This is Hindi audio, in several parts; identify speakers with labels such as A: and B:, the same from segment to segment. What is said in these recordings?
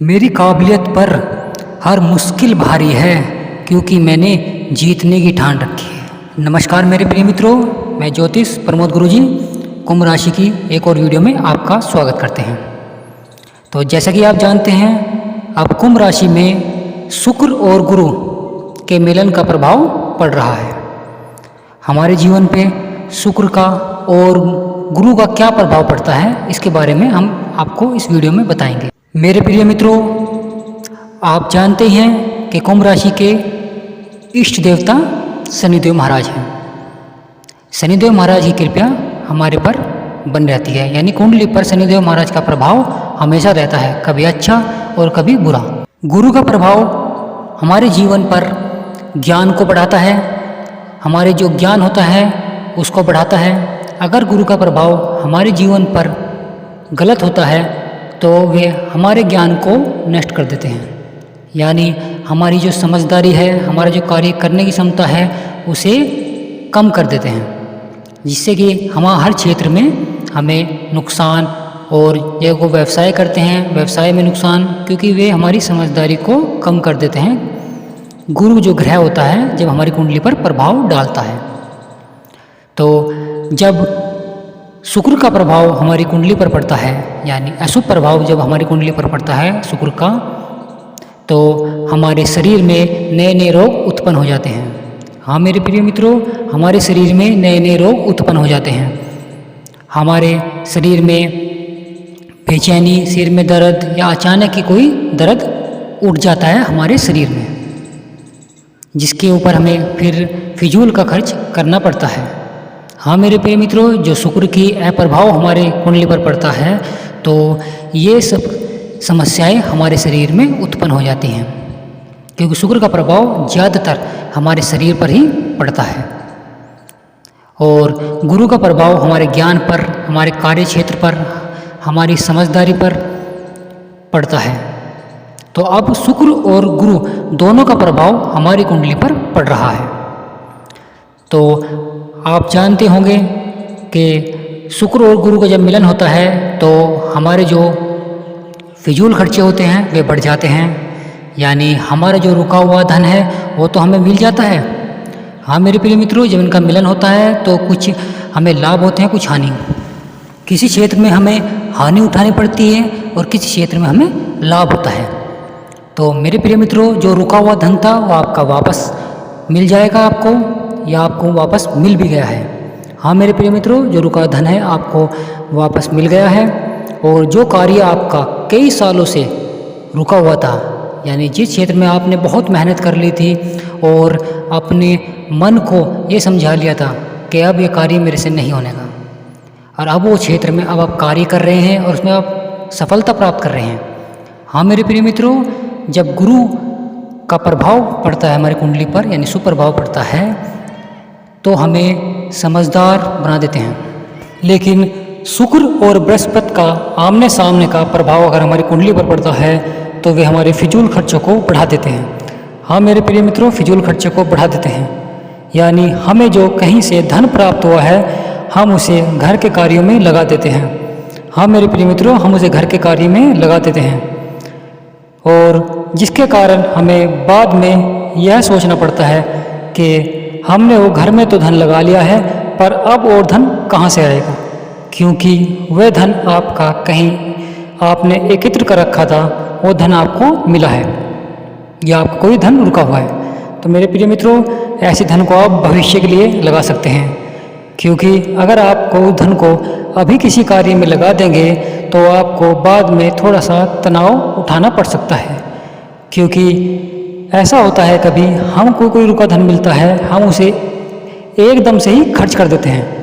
A: मेरी काबिलियत पर हर मुश्किल भारी है क्योंकि मैंने जीतने की ठान रखी है। नमस्कार मेरे प्रिय मित्रों, मैं ज्योतिष प्रमोद गुरुजी कुंभ राशि की एक और वीडियो में आपका स्वागत करते हैं। तो जैसा कि आप जानते हैं, अब कुंभ राशि में शुक्र और गुरु के मिलन का प्रभाव पड़ रहा है। हमारे जीवन पे शुक्र का और गुरु का क्या प्रभाव पड़ता है, इसके बारे में हम आपको इस वीडियो में बताएंगे। मेरे प्रिय मित्रों, आप जानते हैं कि कुंभ राशि के इष्ट देवता शनिदेव महाराज हैं। शनिदेव महाराज की कृपा हमारे पर बन रहती है, यानी कुंडली पर शनिदेव महाराज का प्रभाव हमेशा रहता है, कभी अच्छा और कभी बुरा। गुरु का प्रभाव हमारे जीवन पर ज्ञान को बढ़ाता है, हमारे जो ज्ञान होता है उसको बढ़ाता है। अगर गुरु का प्रभाव हमारे जीवन पर गलत होता है तो वे हमारे ज्ञान को नष्ट कर देते हैं, यानी हमारी जो समझदारी है, हमारा जो कार्य करने की क्षमता है उसे कम कर देते हैं, जिससे कि हम हर क्षेत्र में हमें नुकसान, और जो वो व्यवसाय करते हैं व्यवसाय में नुकसान, क्योंकि वे हमारी समझदारी को कम कर देते हैं। गुरु जो ग्रह होता है जब हमारी कुंडली पर प्रभाव डालता है, तो जब शुक्र का प्रभाव हमारी कुंडली पर पड़ता है, यानी अशुभ प्रभाव जब हमारी कुंडली पर पड़ता है शुक्र का, तो हमारे शरीर में नए नए रोग उत्पन्न हो जाते हैं। हाँ मेरे प्रिय मित्रों, हमारे शरीर में नए नए रोग उत्पन्न हो जाते हैं। हमारे शरीर में बेचैनी, सिर में दर्द या अचानक ही कोई दर्द उठ जाता है हमारे शरीर में, जिसके ऊपर हमें फिर फिजूल का खर्च करना पड़ता है। हाँ मेरे प्रिय मित्रों, जो शुक्र की अप्रभाव हमारे कुंडली पर पड़ता है तो ये सब समस्याएं हमारे शरीर में उत्पन्न हो जाती हैं, क्योंकि शुक्र का प्रभाव ज़्यादातर हमारे शरीर पर ही पड़ता है। और गुरु का प्रभाव हमारे ज्ञान पर, हमारे कार्य क्षेत्र पर, हमारी समझदारी पर पड़ता है। तो अब शुक्र और गुरु दोनों का प्रभाव हमारी कुंडली पर पड़ रहा है। तो आप जानते होंगे कि शुक्र और गुरु का जब मिलन होता है तो हमारे जो फिजूल खर्चे होते हैं वे बढ़ जाते हैं, यानी हमारा जो रुका हुआ धन है वो तो हमें मिल जाता है। हाँ मेरे प्रिय मित्रों, जब इनका मिलन होता है तो कुछ हमें लाभ होते हैं, कुछ हानि। किसी क्षेत्र में हमें हानि उठानी पड़ती है और किसी क्षेत्र में हमें लाभ होता है। तो मेरे प्रिय मित्रों, जो रुका हुआ धन था वो आपका वापस मिल जाएगा आपको, या आपको वापस मिल भी गया है। हाँ मेरे प्रिय मित्रों, जो रुका धन है आपको वापस मिल गया है। और जो कार्य आपका कई सालों से रुका हुआ था, यानी जिस क्षेत्र में आपने बहुत मेहनत कर ली थी और अपने मन को ये समझा लिया था कि अब ये कार्य मेरे से नहीं होने का, और अब वो क्षेत्र में अब आप कार्य कर रहे हैं और उसमें आप सफलता प्राप्त कर रहे हैं। हाँ मेरे प्रिय मित्रों, जब गुरु का प्रभाव पड़ता है हमारी कुंडली पर, यानी सुप्रभाव पड़ता है, तो हमें समझदार बना देते हैं। लेकिन शुक्र और बृहस्पति का आमने सामने का प्रभाव अगर हमारी कुंडली पर पड़ता है तो वे हमारे फिजूल खर्चों को बढ़ा देते हैं। हाँ मेरे प्रिय मित्रों, फिजूल खर्चों को बढ़ा देते हैं, यानी हमें जो कहीं से धन प्राप्त हुआ है हम उसे घर के कार्यों में लगा देते हैं। हाँ मेरे प्रिय मित्रों, हम उसे घर के कार्य में लगा देते हैं, और जिसके कारण हमें बाद में यह सोचना पड़ता है कि हमने वो घर में तो धन लगा लिया है, पर अब और धन कहाँ से आएगा, क्योंकि वह धन आपका कहीं आपने एकत्र कर रखा था, वो धन आपको मिला है या आपका कोई धन रुका हुआ है। तो मेरे प्रिय मित्रों, ऐसे धन को आप भविष्य के लिए लगा सकते हैं, क्योंकि अगर आपको धन को अभी किसी कार्य में लगा देंगे तो आपको बाद में थोड़ा सा तनाव उठाना पड़ सकता है। क्योंकि ऐसा होता है कभी हमको कोई रुका धन मिलता है, हम उसे एकदम से ही खर्च कर देते हैं।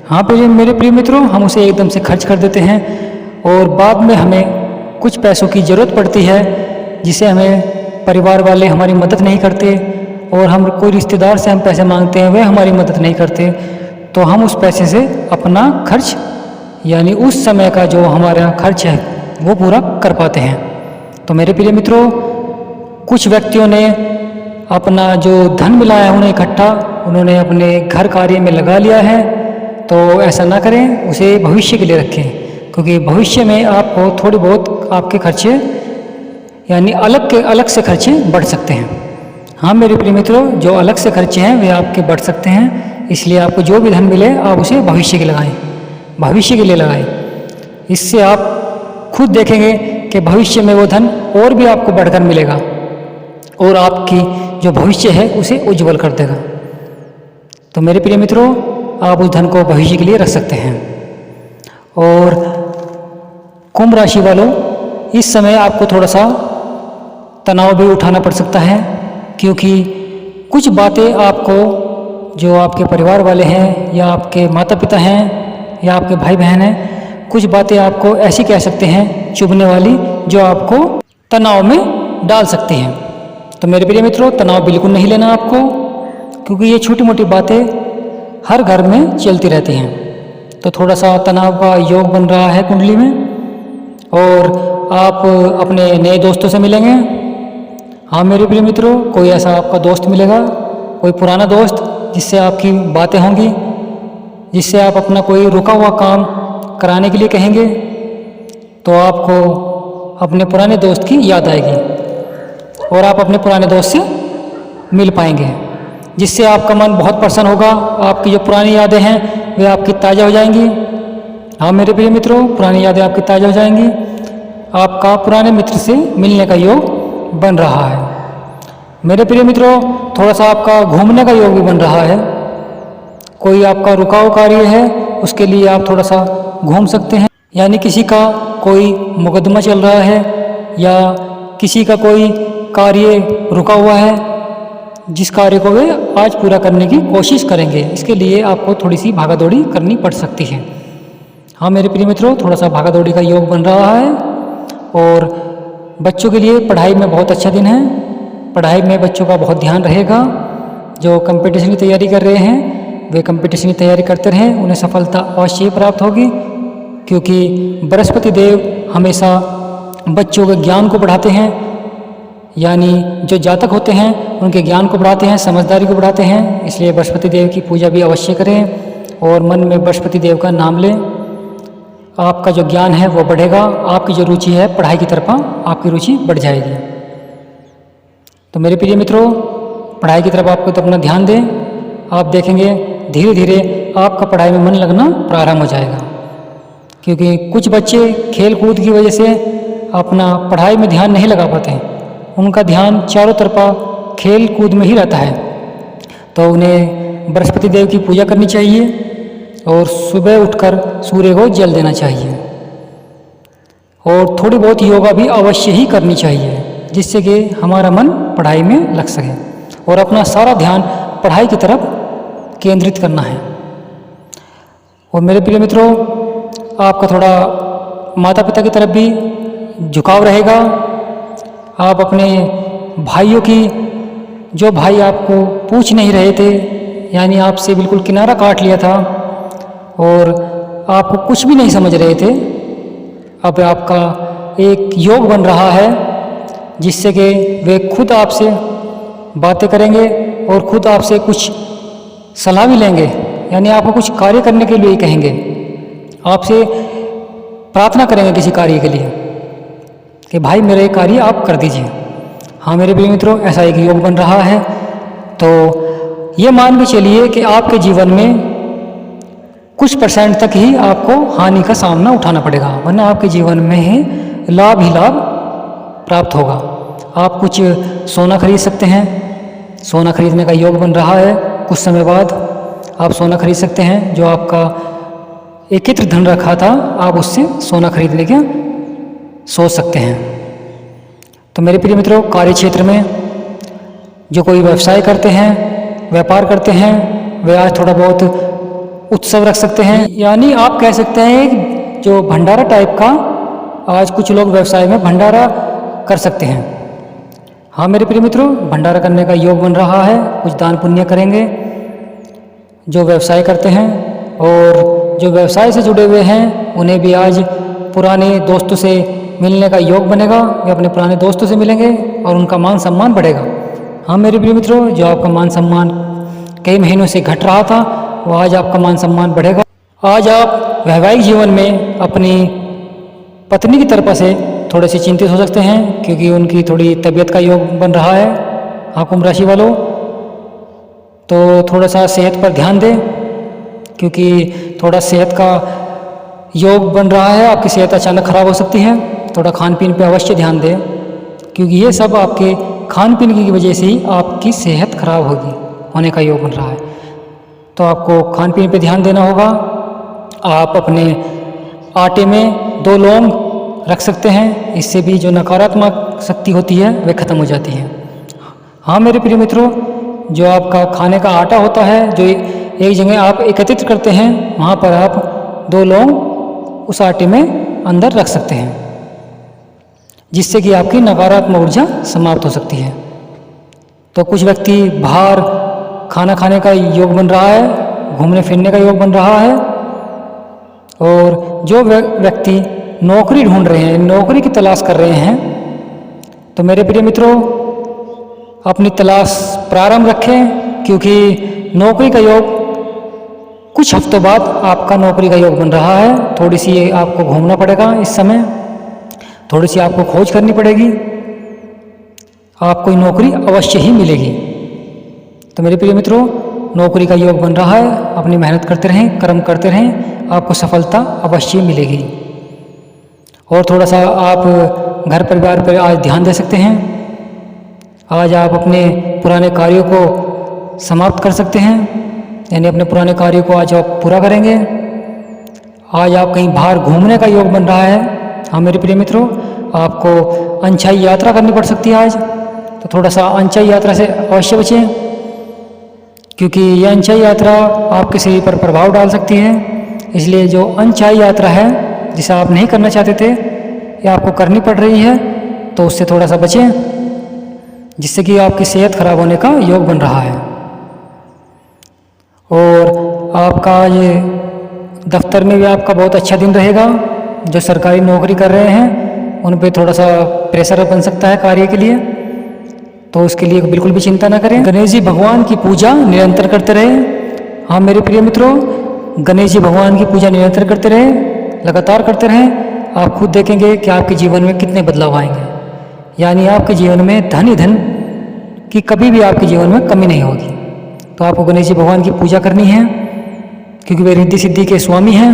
A: हाँ मेरे प्रिय मित्रों, हम उसे एकदम से खर्च कर देते हैं और बाद में हमें कुछ पैसों की ज़रूरत पड़ती है, जिसे हमें परिवार वाले हमारी मदद नहीं करते, और हम कोई रिश्तेदार से हम पैसे मांगते हैं, वे हमारी मदद नहीं करते, तो हम उस पैसे से अपना खर्च, यानी उस समय का जो हमारा खर्च है वो पूरा कर पाते हैं। तो मेरे प्रिय मित्रों, कुछ व्यक्तियों ने अपना जो धन मिला है उन्हें इकट्ठा उन्होंने अपने घर कार्य में लगा लिया है, तो ऐसा ना करें, उसे भविष्य के लिए रखें, क्योंकि भविष्य में आपको थोड़ी बहुत आपके खर्चे यानी अलग से खर्चे बढ़ सकते हैं। हाँ मेरे प्रिय मित्रों, जो अलग से खर्चे हैं वे आपके बढ़ सकते हैं, इसलिए आपको जो भी धन मिले आप उसे भविष्य के लगाएं, भविष्य के लिए लगाएं। इससे आप खुद देखेंगे कि भविष्य में वो धन और भी आपको बढ़कर मिलेगा और आपकी जो भविष्य है उसे उज्जवल कर देगा। तो मेरे प्रिय मित्रों, आप उस धन को भविष्य के लिए रख सकते हैं। और कुंभ राशि वालों, इस समय आपको थोड़ा सा तनाव भी उठाना पड़ सकता है, क्योंकि कुछ बातें आपको, जो आपके परिवार वाले हैं या आपके माता पिता हैं या आपके भाई बहन हैं, कुछ बातें आपको ऐसी कह सकते हैं चुभने वाली, जो आपको तनाव में डाल सकती हैं। तो मेरे प्रिय मित्रों, तनाव बिल्कुल नहीं लेना आपको, क्योंकि ये छोटी मोटी बातें हर घर में चलती रहती हैं। तो थोड़ा सा तनाव का योग बन रहा है कुंडली में, और आप अपने नए दोस्तों से मिलेंगे। हाँ मेरे प्रिय मित्रों, कोई ऐसा आपका दोस्त मिलेगा, कोई पुराना दोस्त, जिससे आपकी बातें होंगी, जिससे आप अपना कोई रुका हुआ काम कराने के लिए कहेंगे, तो आपको अपने पुराने दोस्त की याद आएगी और आप अपने पुराने दोस्त से मिल पाएंगे, जिससे आपका मन बहुत प्रसन्न होगा। आपकी जो पुरानी यादें हैं वे आपकी ताज़ा हो जाएंगी। हाँ मेरे प्रिय मित्रों, पुरानी यादें आपकी ताज़ा हो जाएंगी। आपका पुराने मित्र से मिलने का योग बन रहा है। मेरे प्रिय मित्रों, थोड़ा सा आपका घूमने का योग भी बन रहा है। कोई आपका रुका हुआ कार्य है, उसके लिए आप थोड़ा सा घूम सकते हैं। यानी किसी का कोई मुकदमा चल रहा है या किसी का कोई कार्य रुका हुआ है, जिस कार्य को वे आज पूरा करने की कोशिश करेंगे, इसके लिए आपको थोड़ी सी भागादौड़ी करनी पड़ सकती है। हाँ मेरे प्रिय मित्रों, थोड़ा सा भागादौड़ी का योग बन रहा है। और बच्चों के लिए पढ़ाई में बहुत अच्छा दिन है। पढ़ाई में बच्चों का बहुत ध्यान रहेगा। जो कंपटीशन की तैयारी कर रहे हैं वे कंपटीशन की तैयारी करते रहें, उन्हें सफलता अवश्य ही प्राप्त होगी, क्योंकि बृहस्पति देव हमेशा बच्चों के ज्ञान को बढ़ाते हैं। यानी जो जातक होते हैं उनके ज्ञान को बढ़ाते हैं, समझदारी को बढ़ाते हैं। इसलिए बृहस्पति देव की पूजा भी अवश्य करें और मन में बृहस्पति देव का नाम लें। आपका जो ज्ञान है वो बढ़ेगा, आपकी जो रुचि है पढ़ाई की तरफ आपकी रुचि बढ़ जाएगी। तो मेरे प्रिय मित्रों, पढ़ाई की तरफ आपको तो अपना ध्यान दें। आप देखेंगे धीरे धीरे आपका पढ़ाई में मन लगना प्रारंभ हो जाएगा, क्योंकि कुछ बच्चे खेल कूद की वजह से अपना पढ़ाई में ध्यान नहीं लगा पाते हैं। उनका ध्यान चारों तरफा खेल कूद में ही रहता है। तो उन्हें बृहस्पति देव की पूजा करनी चाहिए और सुबह उठकर सूर्य को जल देना चाहिए, और थोड़ी बहुत योगा भी अवश्य ही करनी चाहिए, जिससे कि हमारा मन पढ़ाई में लग सके और अपना सारा ध्यान पढ़ाई की तरफ केंद्रित करना है। और मेरे प्रिय मित्रों, आपका थोड़ा माता पिता की तरफ भी झुकाव रहेगा। आप अपने भाइयों की, जो भाई आपको पूछ नहीं रहे थे, यानी आपसे बिल्कुल किनारा काट लिया था और आपको कुछ भी नहीं समझ रहे थे, अब आपका एक योग बन रहा है, जिससे कि वे खुद आपसे बातें करेंगे और खुद आपसे कुछ सलाह भी लेंगे। यानी आपको कुछ कार्य करने के लिए कहेंगे, आपसे प्रार्थना करेंगे किसी कार्य के लिए कि भाई मेरा ये कार्य आप कर दीजिए। हाँ मेरे प्रिय मित्रों, ऐसा एक योग बन रहा है। तो ये मान के चलिए कि आपके जीवन में कुछ परसेंट तक ही आपको हानि का सामना उठाना पड़ेगा, वरना आपके जीवन में ही लाभ प्राप्त होगा। आप कुछ सोना खरीद सकते हैं, सोना खरीदने का योग बन रहा है। कुछ समय बाद आप सोना खरीद सकते हैं। जो आपका एकत्र धन रखा था, आप उससे सोना खरीदने के सोच सकते हैं। तो मेरे प्रिय मित्रों, कार्य क्षेत्र में जो कोई व्यवसाय करते हैं, व्यापार करते हैं, वे आज थोड़ा बहुत उत्सव रख सकते हैं। यानी आप कह सकते हैं जो भंडारा टाइप का, आज कुछ लोग व्यवसाय में भंडारा कर सकते हैं। हाँ मेरे प्रिय मित्रों, भंडारा करने का योग बन रहा है। कुछ दान पुण्य करेंगे जो व्यवसाय करते हैं, और जो व्यवसाय से जुड़े हुए हैं उन्हें भी आज पुराने दोस्तों से मिलने का योग बनेगा। वे अपने पुराने दोस्तों से मिलेंगे और उनका मान सम्मान बढ़ेगा। हाँ मेरे प्रिय मित्रों, जो आपका मान सम्मान कई महीनों से घट रहा था, वो आज आपका मान सम्मान बढ़ेगा। आज आप वैवाहिक जीवन में अपनी पत्नी की तरफ से थोड़े से चिंतित हो सकते हैं क्योंकि उनकी थोड़ी तबीयत का योग बन रहा है। हाँ कुंभ राशि वालों, तो थोड़ा सा सेहत पर ध्यान दें क्योंकि थोड़ा सेहत का योग बन रहा है, आपकी सेहत अचानक खराब हो सकती है। थोड़ा खान पीन पे अवश्य ध्यान दें क्योंकि ये सब आपके खान पीन की वजह से ही आपकी सेहत खराब होने का योग बन रहा है। तो आपको खान पीन पे ध्यान देना होगा। आप अपने आटे में 2 लौंग रख सकते हैं, इससे भी जो नकारात्मक शक्ति होती है वह खत्म हो जाती है। हाँ मेरे प्रिय मित्रों, जो आपका खाने का आटा होता है, जो एक जगह आप एकत्रित करते हैं, वहाँ पर आप 2 लौंग उस आटे में अंदर रख सकते हैं, जिससे कि आपकी नकारात्मक ऊर्जा समाप्त हो सकती है। तो कुछ व्यक्ति बाहर खाना खाने का योग बन रहा है, घूमने फिरने का योग बन रहा है, और जो व्यक्ति नौकरी ढूंढ रहे हैं, नौकरी की तलाश कर रहे हैं, तो मेरे प्रिय मित्रों अपनी तलाश प्रारंभ रखें क्योंकि नौकरी का योग कुछ हफ्तों बाद आपका नौकरी का योग बन रहा है। थोड़ी सी आपको घूमना पड़ेगा इस समय, थोड़ी सी आपको खोज करनी पड़ेगी, आपको नौकरी अवश्य ही मिलेगी। तो मेरे प्रिय मित्रों नौकरी का योग बन रहा है, अपनी मेहनत करते रहें, कर्म करते रहें, आपको सफलता अवश्य मिलेगी। और थोड़ा सा आप घर परिवार पर आज ध्यान दे सकते हैं। आज आप अपने पुराने कार्यों को समाप्त कर सकते हैं, यानी अपने पुराने कार्यों को आज आप पूरा करेंगे। आज आप कहीं बाहर घूमने का योग बन रहा है। हाँ मेरे प्रिय मित्रों, आपको अनछाई यात्रा करनी पड़ सकती है आज, तो थोड़ा सा अनछाई यात्रा से अवश्य बचें क्योंकि यह अनछाई यात्रा आपके शरीर पर प्रभाव डाल सकती है। इसलिए जो अनछाई यात्रा है जिसे आप नहीं करना चाहते थे या आपको करनी पड़ रही है, तो उससे थोड़ा सा बचें, जिससे कि आपकी सेहत खराब होने का योग बन रहा है। और आपका ये दफ्तर में भी आपका बहुत अच्छा दिन रहेगा। जो सरकारी नौकरी कर रहे हैं उन पे थोड़ा सा प्रेशर बन सकता है कार्य के लिए, तो उसके लिए बिल्कुल भी चिंता ना करें। गणेश जी भगवान की पूजा निरंतर करते रहे। हाँ मेरे प्रिय मित्रों, गणेश जी भगवान की पूजा निरंतर करते रहे, लगातार करते रहें। आप खुद देखेंगे कि आपके जीवन में कितने बदलाव आएंगे, यानी आपके जीवन में धन ही धन की कभी भी आपके जीवन में कमी नहीं होगी। तो आपको गणेश जी भगवान की पूजा करनी है क्योंकि वे रिद्धि सिद्धि के स्वामी हैं।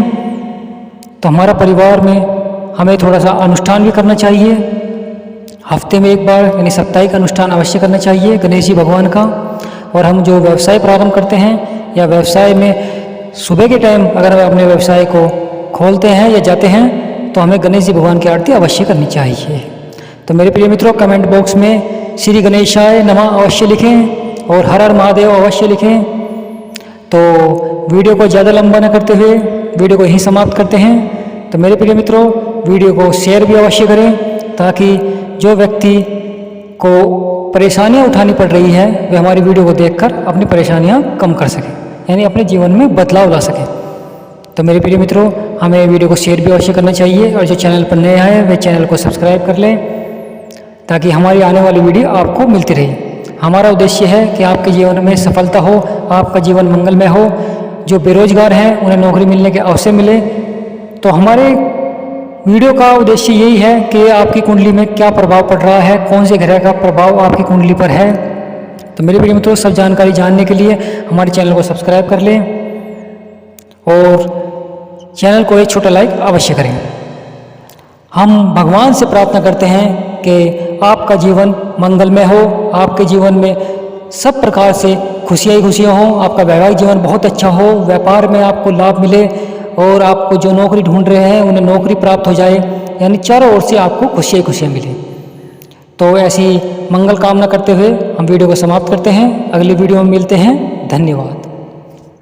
A: तो हमारा परिवार में हमें थोड़ा सा अनुष्ठान भी करना चाहिए, हफ्ते में एक बार यानी साप्ताहिक अनुष्ठान अवश्य करना चाहिए गणेश जी भगवान का। और हम जो व्यवसाय प्रारंभ करते हैं या व्यवसाय में सुबह के टाइम अगर हम अपने व्यवसाय को खोलते हैं या जाते हैं, तो हमें गणेश जी भगवान की आरती अवश्य करनी चाहिए। तो मेरे प्रिय मित्रों कमेंट बॉक्स में श्री गणेशाय नमः अवश्य लिखें और हर हर महादेव अवश्य लिखें। तो वीडियो को ज़्यादा लंबा न करते हुए वीडियो को यहीं समाप्त करते हैं। तो मेरे प्रिय मित्रों वीडियो को शेयर भी अवश्य करें ताकि जो व्यक्ति को परेशानियां उठानी पड़ रही है वे हमारी वीडियो को देखकर अपनी परेशानियां कम कर सकें, यानी अपने जीवन में बदलाव ला सकें। तो मेरे प्रिय मित्रों हमें वीडियो को शेयर भी अवश्य करना चाहिए और जो चैनल पर नए आए वे चैनल को सब्सक्राइब कर लें ताकि हमारी आने वाली वीडियो आपको मिलती रहे। हमारा उद्देश्य है कि आपके जीवन में सफलता हो, आपका जीवन मंगलमय हो। जो बेरोजगार हैं उन्हें नौकरी मिलने के अवसर मिले। तो हमारे वीडियो का उद्देश्य यही है कि आपकी कुंडली में क्या प्रभाव पड़ रहा है, कौन से ग्रह का प्रभाव आपकी कुंडली पर है। तो मेरे प्रिय मित्रों सब जानकारी जानने के लिए हमारे चैनल को सब्सक्राइब कर लें और चैनल को एक छोटा लाइक अवश्य करें। हम भगवान से प्रार्थना करते हैं कि आपका जीवन मंगलमय हो, आपके जीवन में सब प्रकार से खुशियाँ ही खुशियाँ हों, आपका वैवाहिक जीवन बहुत अच्छा हो, व्यापार में आपको लाभ मिले और आपको जो नौकरी ढूंढ रहे हैं उन्हें नौकरी प्राप्त हो जाए, यानी चारों ओर से आपको खुशियाँ ही खुशियाँ मिले। तो ऐसी मंगल कामना करते हुए हम वीडियो को समाप्त करते हैं। अगली वीडियो में मिलते हैं। धन्यवाद।